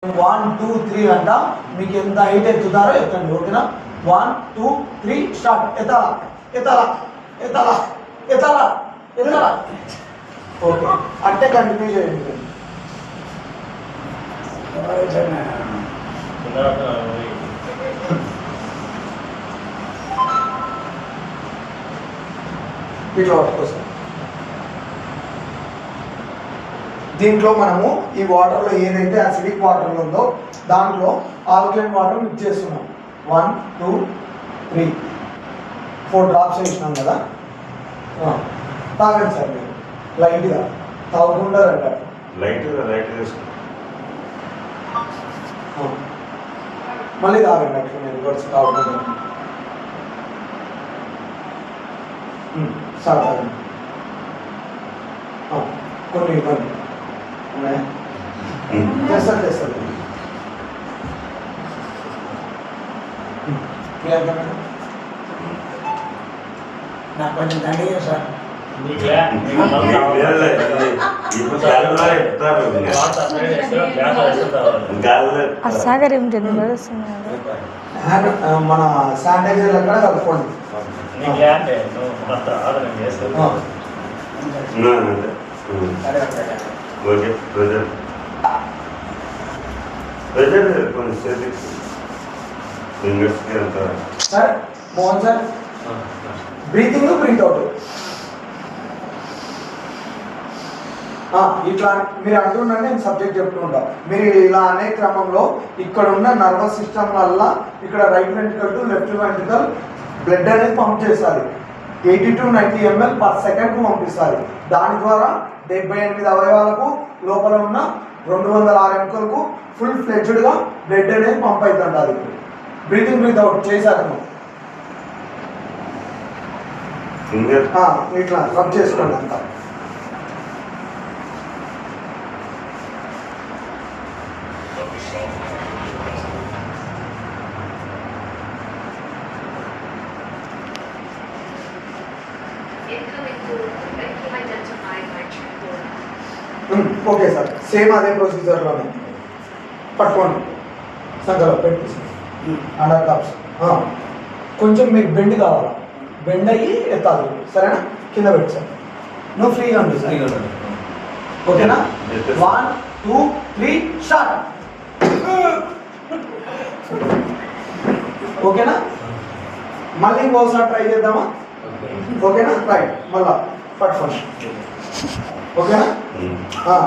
1 2 3 అంట మీకు ఎంత హైట్ ఎత్తుతారో ఎత్తండి ఓకేనా 1 2 3 స్టార్ట్ ఎత్తాలా ఎత్తాలా ఎత్తాలా ఎత్తాలా ఎత్తాలా ఓకే అంటే కంటిన్యూ చేయండి ఇట్లా పట్టుకోసం దీంట్లో మనము ఈ వాటర్లో ఏదైతే అసిడిక్ వాటర్ ఉందో దాంట్లో ఆల్కలైన్ వాటర్ మిక్స్ చేస్తున్నాం 1 2 3 4 డ్రాప్స్ వేసినాం కదా తాగండి సార్ మీరు లైట్గా తాగకుండా అంటారు మళ్ళీ తాగండి అట్లా మీరు రివర్స్ తాగకుండా సార్ తాగండి కొన్ని ఇవ్వండి తెస్తారు తెస్తారు నాకు కొంచెం దండిగా సార్ మన శానిటైజర్ అక్కడ కలుపుకోండి sir Mohan sir breathing breathe out ఇట్లా మీరు అంటున్నా నేను సబ్జెక్ట్ చెప్తుంటా మీరు ఇలా అనే క్రమంలో ఇక్కడ ఉన్న నర్వస్ సిస్టమ్ వల్ల ఇక్కడ right ventricle to left ventricle blood అనేది పంప్ చేస్తారు 80 to 90 ml పర్ సెకండ్కు పంపిస్తారు దాని ద్వారా 78 అవయవాలకు లోపల ఉన్న 206 ఎముకలకు ఫుల్ ఫ్లెడ్జ్డ్గా బ్లడ్ అనేది పంప్ అవుతుంటుంది బ్రీతింగ్ బ్రీత్ అవుట్ చేశాను ఇట్లా రబ్ చేసుకోండి అంతా ఓకే సార్ సేమ్ అదే ప్రొసీజర్లోనే పట్టుకోండి సంకలో పెట్టి అండర్ కప్స్ కొంచెం మీకు బెండ్ కావాలా బెండ్ అయ్యి ఎత్తాలి సరేనా కింద పెట్టి సార్ నువ్వు ఫ్రీగా ఉండు సార్ ఓకేనా 1 2 3 స్టార్ట్ ఓకేనా మళ్ళీ ఇంకోసారి ట్రై చేద్దామా ఓకేనా రైట్ మళ్ళా పట్టుకోండి ఓకేనా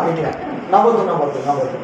ఇట్లా నవ్వద్దు